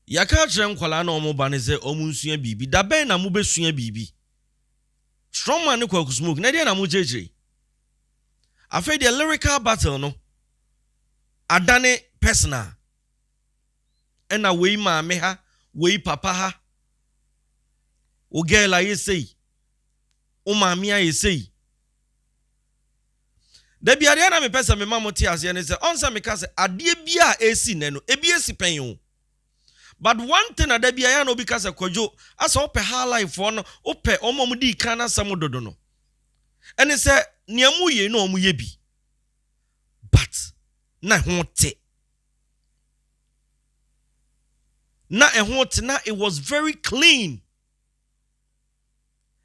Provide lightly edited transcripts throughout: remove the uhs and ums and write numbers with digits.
Yaka chere nkwala na omo ba ne se omunsua bibi da ben na mo besua bibi. Strongman Kwaku smoke na dey na mo jeje. Afei the lyrical battle no adane personal. Ena wei maame ha, wei papa ha. O girl a yesei. O maame a yesei. Da bia de na me pesa me mamoti ase ne se onsa me ka se ade bia esi ne no ebi esi pen o. But one thing that be I know because of Kojo, as ope high life for no, ope omomudi kana samudodo no. And it said, Niamu ye no mu yebi. But na honte. Na honte na it was very clean.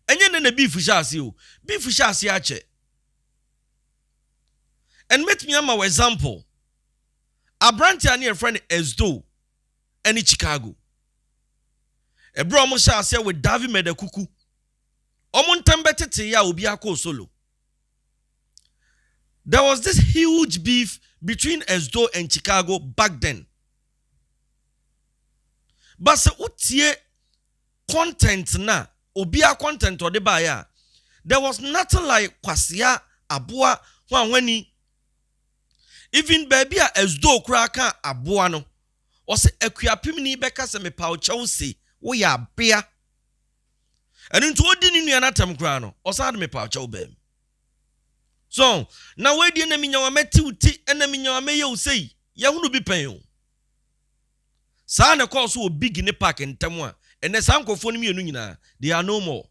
And yen the beef shasi you. Beef shasi ache. And met me an example. A branch near friend Esdo. Any Chicago. A bro Mosha say with Davi Medekuku. Omon Tambete ya Ubiako solo. There was this huge beef between Esdo and Chicago back then. But se utie content na obia content or de baya. There was nothing like Kwasia Abua Wanweni. Even baby Esdo kraka Abua no. Ose ekuapim ni beka se me paucha se wo ya bea enu nto odi ni nua natam kra no osade me paucha wo bam so na we di na minyawa meti uti na minyawa meye usei ye hunu bi pen o sa na call so big ni park ntam a ene sankofo ni mienu nyina they are no more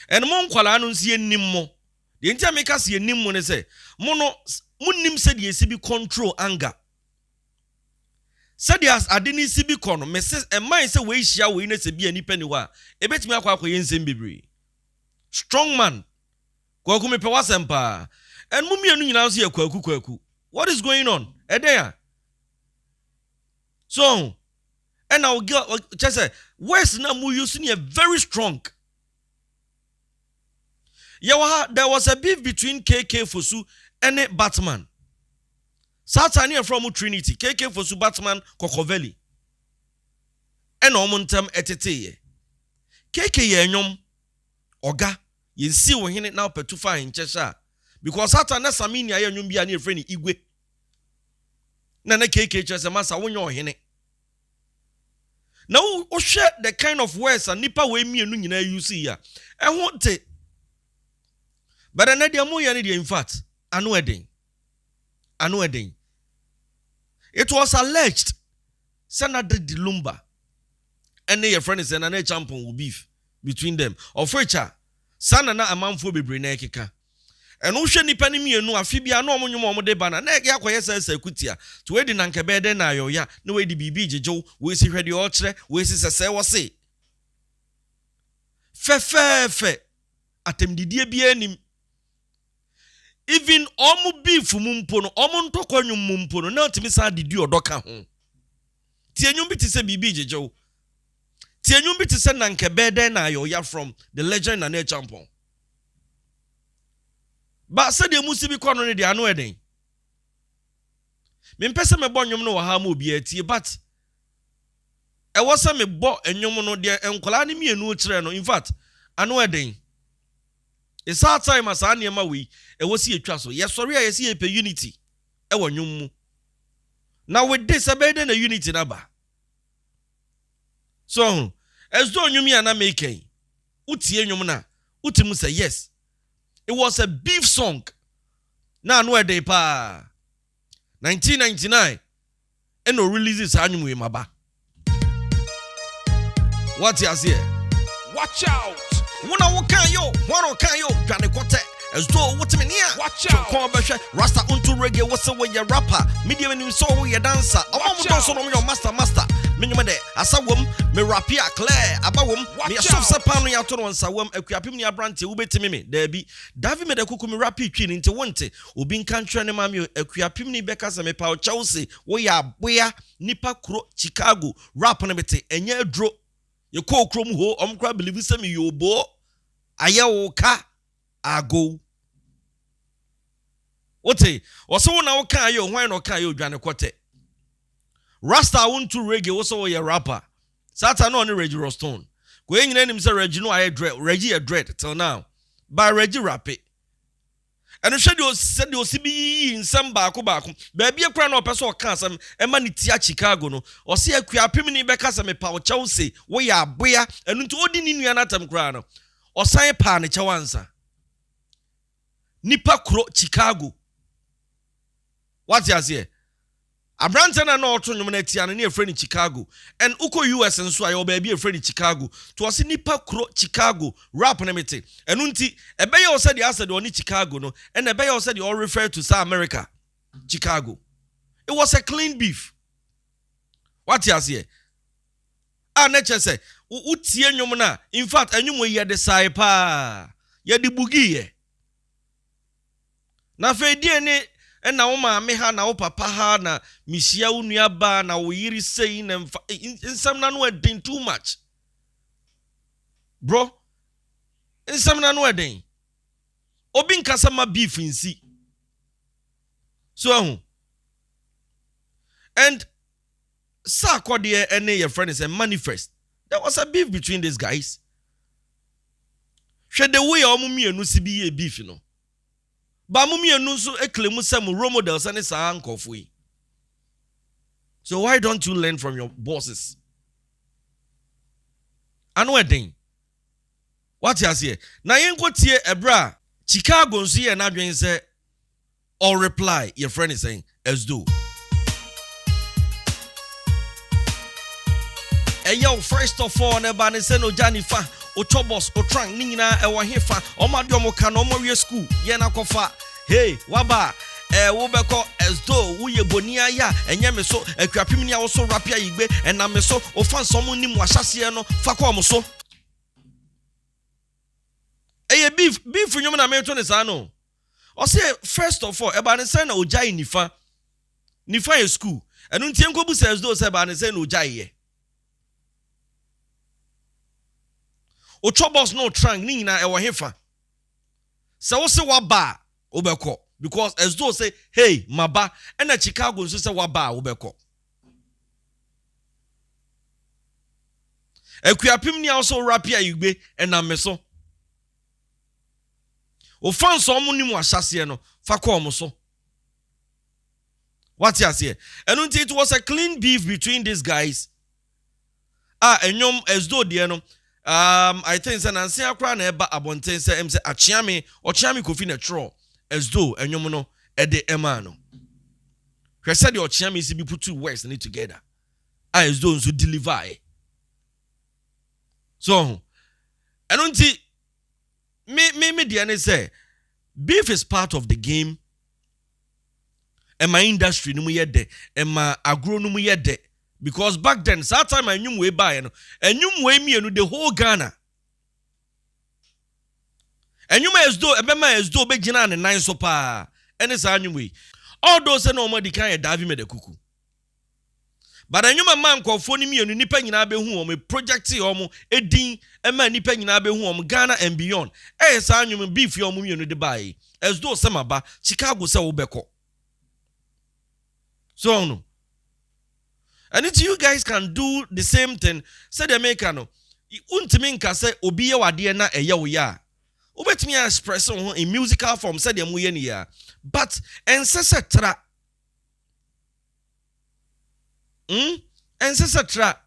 en mo nkwala no nsie nim mo de ntia me ka se nim mo ne se mo no munnim se de esi bi control anger. Said as adini sibi kono message and mind say we share we na se bi ani pani wa e betimi akwa yensem bebre Strongman Kwaku me pe wasempa and mummy anu nyina so Kwaku what is going on there so and I'll just say where's na mu use ni very strong there was a beef between KK Fosu and Batman. Satania from Trinity, KK for Subatman Kokoveli. And omuntem etete. KK yenyom oga yen si wo hene na opetufa enchesha because Satan na samini aye nyom bia na efre ni igwe. Na KK chese masa wonyo hene. Now o share the kind of words and nipa we mienu nyina use ya. Ehwo te. But na dia mo ye ne dia in fact anu eden. It was alleged Senator Dilumba and their friend is an champion beef between them. Of which Sana na amanfo bebre na ekeka. And ushe ni pani mi enu afibia no omonyo de bana na ya kwese sekutia to we di na nkebe de na yo ya na we di bibi jejo we si hwede o kire we si sese wo se fe atemdidie bia anim. Even omu beef mumpo no omu ntokwanyu mumpo no na otimi sa didi odoka ho tie nyum bi ti se bibi jejo tie nyum bi ti se na nkebede na ayo ya from the legend and the champion ba se de musi bi kono ne de anu eden me mpese me bo nyum no wa ha ma obi atie but e wo se me bo enyum no de enkola ne mienu kire no in fact anu eden it's our time as an yama we e wosi etwa so yes sorry yes ye pe unity e wo nwum mu now with this abede na unity na ba so as do nwum ya na make utie nwum na utimu say yes it was a beef song na no e dey pa 1999 and no releases anywum we maba what you say watch out. Wuna wakayo, wano kayo, Johnny Kote, as though what's me near. Watch out. Rasta unto reggae, what's away your rapper, medium and you saw your dancer. A moment also on your master. Minimade, as a woman, me rapia Claire, abawum, me a soft sapano yato on Sawam, a Kuapimia branty, ubeti mimi, there be Davi made a cuckoo rapi chin into one te, ubin country and mammy, a Kuapimni Becas and me power Chelsea, where Nipa Kro, Chicago, rap on a bit, and ye draw. You call Chrome ho, crab believe some you bo. Aya ka ago. Ote, or so now can you, why no can you, Johnny Quote? Rasta won't to reggae also a rapper. Satan on the Reggie Rostone. Going in him say Reggie no I dread Reggie a dread till now. By Reggie rap it. And the schedule said you'll see in some baku. Baby a crown or person or casam and money tia Chicago no or see a queer pimini becasam a power Chelsea where ya boya and into ordinary anatom grano or sign pan chawansa. Nipa kro Chicago. What's ya say? A Branton and Norton nominati and near friend in Chicago. And Uko US and so I will be a friend in Chicago. To us Nipa kro Chicago rap nemete. And unti a bayo said the answer on Chicago no and a bayo said you all refer to South America. Chicago. It was a clean beef. What ya say? Ah nature say utie nyomna. In fact anyum ye de sai pa. Ye de bugi. Na fe die and now me ha na papa ha na misia unua ba na wo yiri saying in some na no den too much. Bro, in some na no den. Obi nkasama beef nsi. So and sa kwade ene your friend is a manifest. There was a beef between these guys. Hwe the way omumienu si bi beef no. Ba mummy enu so eklemu sem role models and sa ankofui. So why don't you learn from your bosses? Anu eden. What you say? Na yenko tie ebra Chicago nso ye na dwen say or reply your friend is saying as do. Yo, first of all, neba ne se no Janifa, o chobos, o trang, ni nyina e wo hefa, o ma do mo ka no mo wie school, ye na kofa. Hey, waba, wo beko esdo, wo ye bonia ya, enye me so, akuapim ni a wo so rapia igbe, na me so, o fan so mo nim wahase no, fa ko mo so. Beef nyom na me to ne sa no. O say first of all, eba ne se na ojai nifa. Nifa ye school. Enu ntie nkobu se esdo se eba ne se na ojai ye. Ochobos no trang ni nyina e wo hefa. Se wo se waba obeko because as though say hey maba and na Chicago so say waba obeko. Ekuapim ni also rapia igbe na meso. O fan so mo ni mu ahase no fa ko mo so. What you say? And it was a clean beef between these guys. Enyom as though de no I think say nanse akra na eba abonten say em say achiame kofi na tro as though enyom no e de ema no hwe say the achiame si bi put two words in it together as though so deliver so enunti me de ane say beef is part of the game and my industry no mu yede and my agro no mu yede. Because back then, that time I knew way by and you way me and the whole Ghana. And you may as though a member as though begina and nine sopa and it's anyway. All those no more the kind of Davi made a cuckoo. But I knew my man called phone me and nipping in Abe home, a project homo, a ding, a man nipping in Abe home, Ghana and beyond. As I knew beef your mummy on the bay, as though some about Chicago say Obeko. So no. And if you guys can do the same thing, say the maker no. Untimi nka say obi ye wade na eye wo ya. Obetimi express on in musical form say the muye ni ya. But ensese tra. Ensese tra.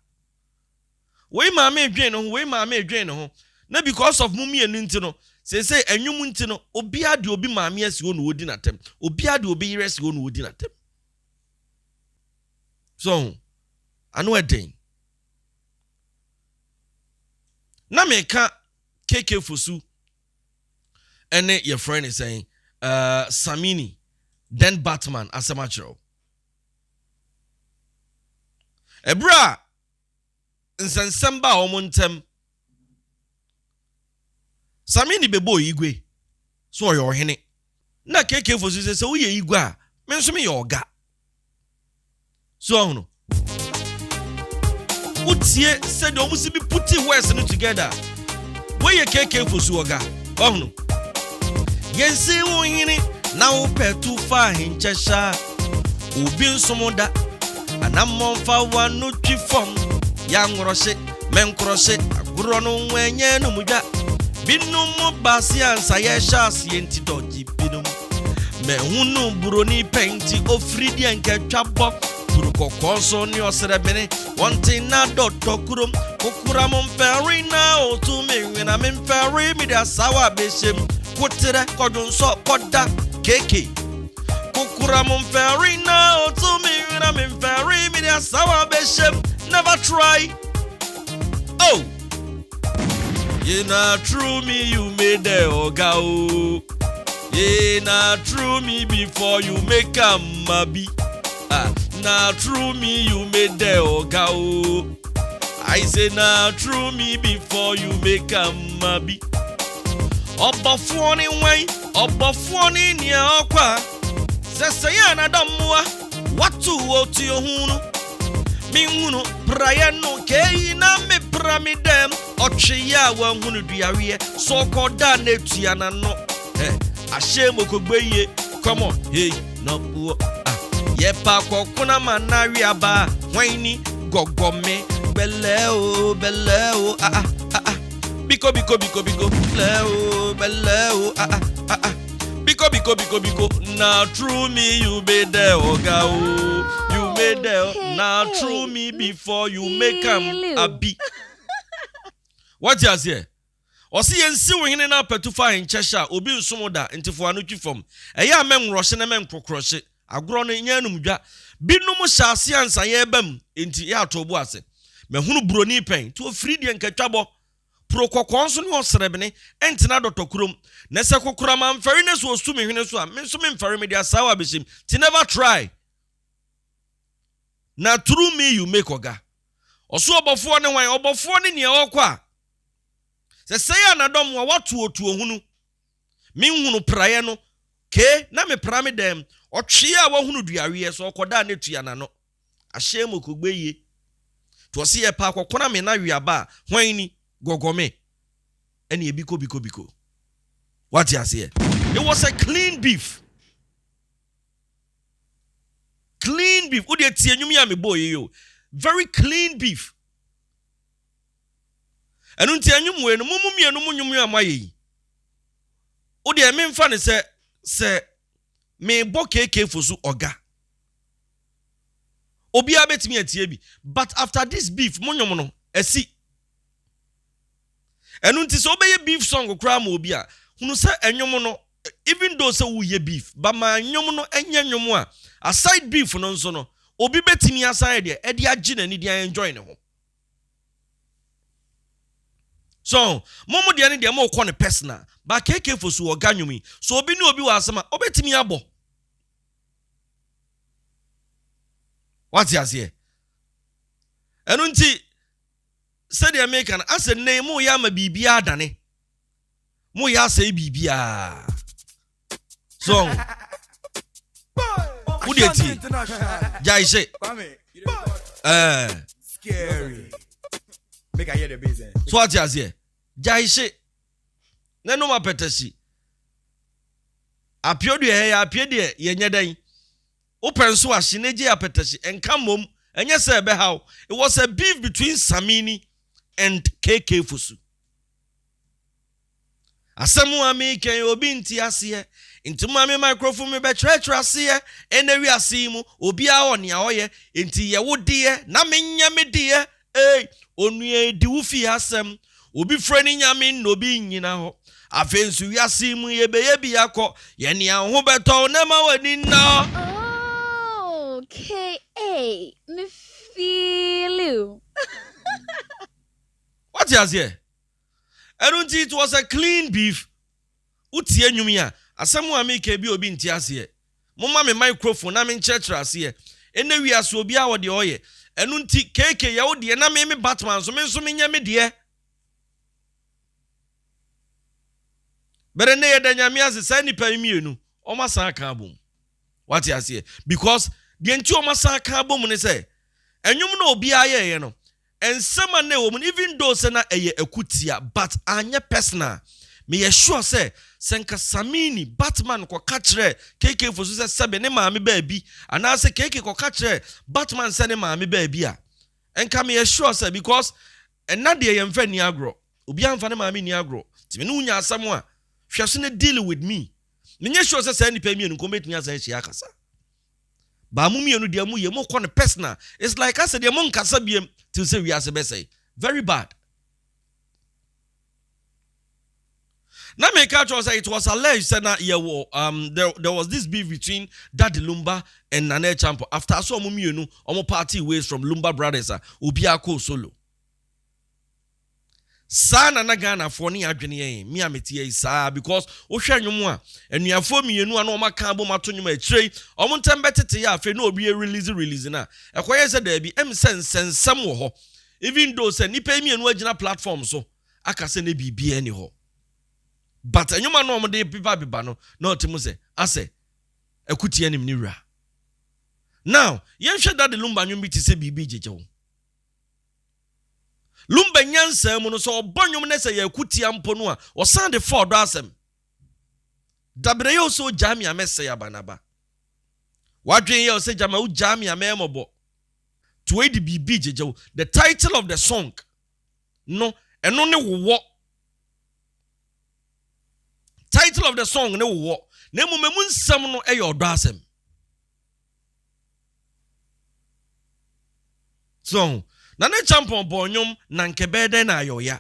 We ma me dwen no. Na because of mummy enu nti no. Say enwum nti no obi ade obi ma me asi wo no odi na tem. Obi ade obi yire asi wo no odi na tem. So anu eden na me ka KK Fosu ene your friend is saying Samini then Batman asemachro ebra nsensemba omontem Samini bebo igwe so yo hene na KK Fosu say wo ye igwe a me nso me ye oga so no Utie said you must be putting words together. Where you KK for Suoga? Oh no. Yes, you now pay too far in Cheshire. Ubin Somoda and na monfa wanu twifom ya ngroshe menkroshe aguro no wenye no muja binu mu basi ansa ye shasi enti doji binu me hunu buroni penti ofridi enke twabo buru kokonso ni osrebene wanti na dotto kurum kokura mon ferry na otu me na men ferry mi da sawa beshem kutere kodun so koda keke kokura mon ferry na otu me na men ferry mi da sawa beshem never try. Oh, you not true me, you made the oga. Oh, yeah, not true me before you make a mabi. Not true me, you made the oga. Oh, I say not true me before you make a mabi. Oba phone way, oba phone in your qua. Sesayana damwa, what to what you hunu? Minguno Briano Kay na me pyramidem Ochiya wan hunu duawe so koda na tuana no ashemo kogbeye come on hey no po ye pa kokuna manawi aba hwani gogome beleo biko beleo biko na true me you be there oga you made there now true me before you make a beat. What you say? O si yensi wehene na patufa henchesha obi nsomoda ntifo anu twifom eya men roshe na men kokroshe agro no nya numdwa binum hyase ansa ye bam enti ya tobo ase mehunu broni pen to fridi enkatwabo prokokonso ne osrebene entina dotokurom na se kokura man fari so osu mehwene so a menso memfari me dia sawa beshim ti never try. Na through me you make oga. Oso obofo ne wan obofo ne ne okwa. Se say anadom wa watu otu ohunu. Me hunu praye no ke na me pra me dem. Otwe a wa hunu duawe so okoda na tua na no. Ahye mokogbeyi. To se ye pa akokona me na wiaba hwan ni gogome. Ene biko. What you say? It was a clean beef. Clean beef. Udi etie nyumi ya me boy yo. Very clean beef. Enu nti anyum we no mumu mienu mu nyum ya maye. Udi e me mfa ne se me bo keke fosu oga. Obi abetimi etie bi. But after this beef munyum no esi. Enu nti se obeye beef song kra ma obi a. Hunu se enyum no even though se wo ye beef, but ma nyum no enye nyum a aside beef no nso no obi betimi aside e de agi na ni de enjoy ne ho. So momo de ne de mo ko ne personal ba keke fosu oga nyumi so obi ni obi wa asema obetimi abo. What you say? Enu nti se de American ase ne mo ya ma bibia adane mo ya say bibia so who dey tea Djka scary. Make I hear the business. so what you say Djka na no ma petasi apiodu ya apiede ye nyedan open so ahye na je apetasi enka mom enye se be how it was a beef between Samini and KK Fusu. Asemu amike obi nti ase nti mame microphone me be tratra ase enewi ase mu obi a oni a oye nti ye wode na menya me de onue di wo fi asem obi frani nyame no obi nyina ho afensu wi ase mu ye be ye bi akọ ye ne ho beto na ma wani na. Oh, okay, me feel you. What you say? I don't think it was a clean beef. Utie nyumi a asemu amike bi obi nti ase. Mumma me microphone na me nchetra ase. Ene wi aso obi a wo de oye. Enu nti keke ya wo de na me Batman so me nso me nya me de. Bere ne ye da nyame ase sai nipa mienu. O ma san kan bom. What you say? Because the enti o ma san kan bom ne say enyum na obi aye ye no. And some ne woman, even though sena eye ekutia, but anya personal. me sure say senka samini Batman ko kachre KK for so sebe ne maame baabi ana say KK ko kachre Batman se ne maame baabi a enka me sure say because enna de yemfa ni agro obi amfa ne maame ni agro ti me no nya asam a hwe so ne deal with me menye sure say say nipa mienu ko metumi asan hia kasa ba mu mienu de mu ye mo ko ne personal it's like I said de mo nkasa biem till say we are say very bad. Now make sure say it was alleged that there was this beef between Daddy Lumba and Nane Champo after so mumienu omo party ways from Lumba brothers obiako solo. Sana na Ghana for ni adwene me ametie saa because wo hwe nwom a enuafo mienu ana oma kan bo mato nwom a trey omo ntembetete ya afi na obi release na ekoye se da bi sensem wo ho even though say nipa mienu agina platform so aka se na bibia ni ho. But enyuma no mo de biba no na otimu se ase ekutie nim ni wura. Now yen hwe that the Lumba nwum bi ti se bibi Djka. Lumba nyansa mu no so obonwum na se ya ekutia mpo no a o san de for do asem. Dabre yo so jami amese ya banaba. Wadwen ye o se jama u jami amemobo. To e di bibi Djka. The title of the song no eno ne wo. Title of the song ne wo na mu nsam no e yodo asem. So na ne champion bonyum na nkebede na ayoya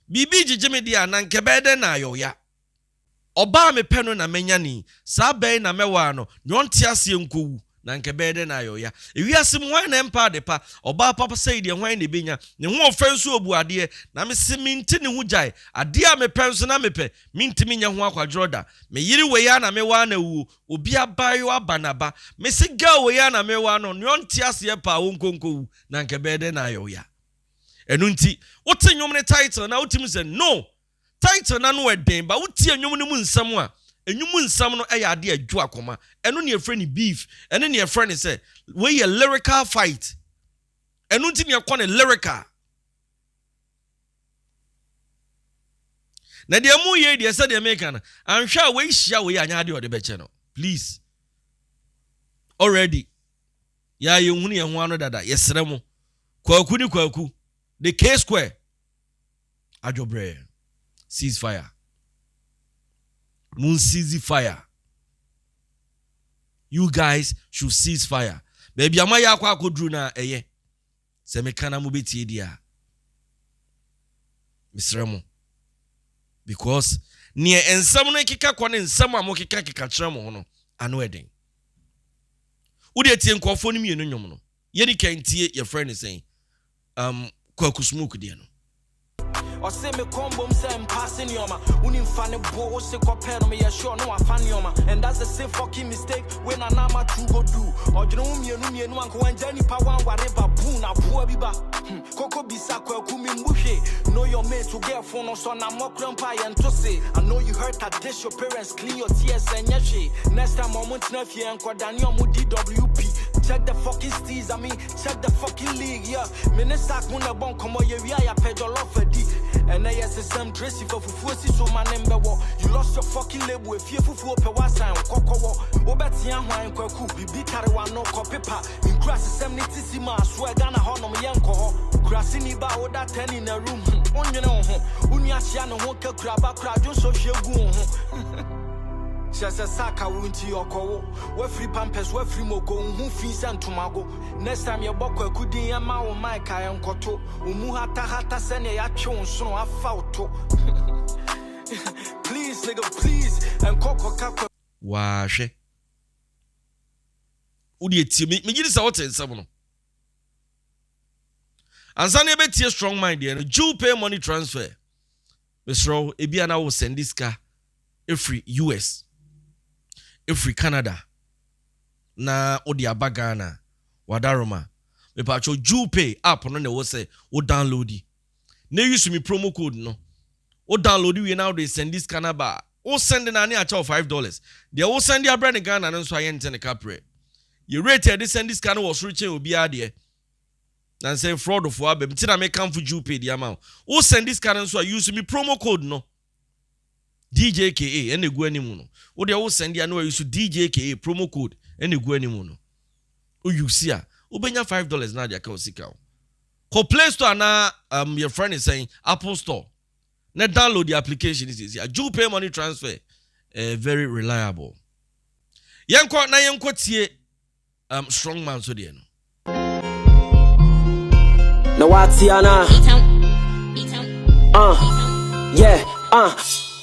bibi Djka dia na nkebede na ayoya oba me peno na menyani sa ben na mewa no nyonte ase nkowu na nkebede na ayoya ewiase mu hwan na empa de pa oba papa say de hwan ne benya ne ho ofenso obu ade na me se minti ne hu jai ade a me penso na me pe minti me nya ho akwadroda me yiri we ya na mewa na wu obi abayo abanaba me se ga we ya na mewa no nyonte ase pa wonkonkowu na nkebede na ayoya enu nti wote nwom ne title na wotim se no title na no eden ba wotie nwom ne mu nsam a enyum nsam no eya ade adwu akoma eno ne efre ni beef eno ne efre ni say we a lyrical fight eno nti ne ekọ ne lyrical na de mu ye de say de make na anhwa we hia we anya ade ode beche no please already ya ye hunu ye ho ano dada yesere mu kwaku ni kwaku the K square ajobre ceasefire moon seize fire. You guys should cease fire. Baby amaya kwa kodru na eye. Se mekana mu betie dia. Misremo. Because near ensam no kika kwa ne ensam a mo kika tremo ho no ano eden. Udi tie nkofo ni mienu nwom no. Ye di kan tie your friend is saying Kwaku smoke dia no. Or say me combo say passing yoma. Unim funny bo se compare me ya sure no afan yoma. And that's the same fucking mistake when I na ma true go do. Or you know me no anko wanjani pa wan whatever boo na poor biba. Koko bisa Kwaku mi mbuhe. Know your mate to get phone so na mo grandpa and to say. I know you hurt that dish your parents clean your tears and yashi. Next time moment na fie anko Daniel mu DWP. Check the fucking steez, check the fucking league, yeah. Minister Kuna Bon come on, yeah, pay your love for D. And I yes, some Tracy for Fusi, so my name bewo. You lost your fucking label if you for Pewasa and Coco. Obetian Wine Kwaku, be Tarawan no copy pa. In grass, 70 swear Ghana Honor Yanko. Grassini ba o that 10 in a room. On you know, Unyashiano won't crab a crowd, you so she'll go. Shasa saka wunti yoko we free pampers we free moko hu fees and tomago next time your bokwa kudi ya ma o mai ka enkoto umu hata sene ya twe so afa oto please nigga please and koko kakwa wa hwe udi etie me gidi sa what ensam no ansa na be tie strong mind there you pay money transfer Mr. Ebia na wo send this car every US every Canada na odi abagana wadaroma me pacho Djka app no na wo say wo download it na use me promo code no wo download we now they send this Canada wo send na na acha $5 they wo send ya brand Ghana no so ayente ne capre you rate this send this Canada was reaching obi ade na say fraud for abem tina me come for Djka the amount wo send this Canada so use me promo code no DJKA ene gu animu no wo de wo send ya no use DJKA promo code ene gu animu no o use a obenya $5 na dia ka osika ko Play Store na your friend is saying Apple Store na download the application is easy. You pay money transfer very reliable. Yenko na yenko tie Strongman so de no. Na watiana. Yeah.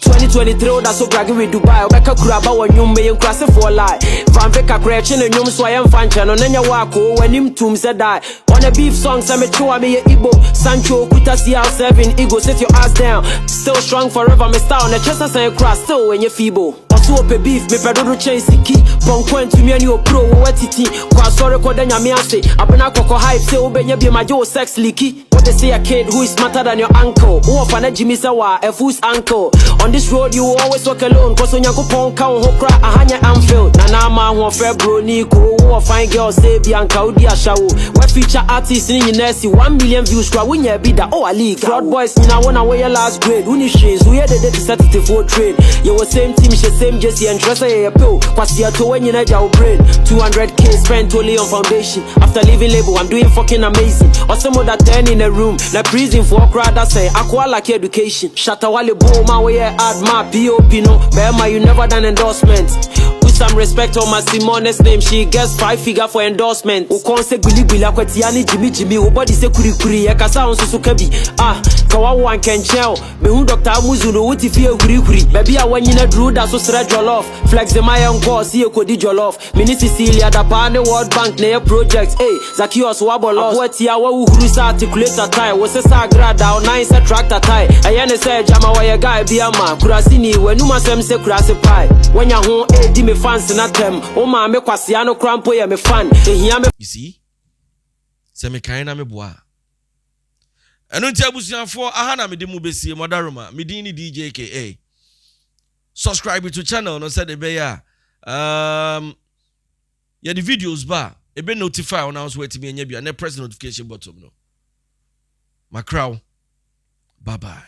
2023 that's so bragging with Dubai. Obeka kuraba wanyum me yenkrase for lie. Van veka kreche ne nyum so yem fanche no nenya wako wanim tum se die. On a beef song say me chua me ye Igbo Sancho kuta CR7 ego sit your ass down. Still strong forever me style na chesa say cross still when you feeble. Oso ope beef me pedodo chase key. Bon kwent mi ani o pro wo wetiti. Kwa sorry ko denya me ase. Abena koko hype say obenya bi majo sex leaky. What they say a kid who is smarter than your uncle. Who of an Jimmy Sawa a fool's uncle. On this road you always walk alone. Cause when you go pon count ho cry a hanya Anfield. Na ma who fair bro ni ko who fine girl say Bianca Udi Ashawo. We feature artists in Nesi 1 million views crowd when you be that oh a league. Fraud boys in a one away your last grade. Uni shades we had the day to set it for trade. You were same team she same Jesse and Tressa a pill. Cause you to when you need your brain. 200k spent only on foundation. After leaving label I'm doing fucking amazing. Or some of that 10 in a room. Na prison for crowd that say aqua like education. Shatawale bow my way add my POP no. Bema you never done endorsement. With some respect on my Simone's name, she gets 5 figure for endorsement. O konse guli guli akwetiani Jimmy. O body se kuri ya kasa on susu kebi. Kawa wan kenchel. Me hu Dr. Amuzu no wuti fie kuri. Baby a when you na drew that so spread jollof. Flex the my uncle see you kodi jollof. Mini Cecilia da pane World Bank ne projects. Hey, Zakios wabolos. Akweti a wa uhuru sa articulator tie. Wose sa grada o nine se tractor tie. Ayene se jama wa ye guy bi ama. Kurasini we numa sem se kurase pie. When ya ho di me fans na them. O ma me kwase no crampo ye me fan. Ehia me. You see? Se me kan na me boa. Eno ntia busuafo aha na me de mu besie modaroma. Me din ni Djka. Subscribe to channel no said be ya. Yeah, the videos ba e be notify when I was waiting me anya bia na press the notification button no. My crow. Bye bye.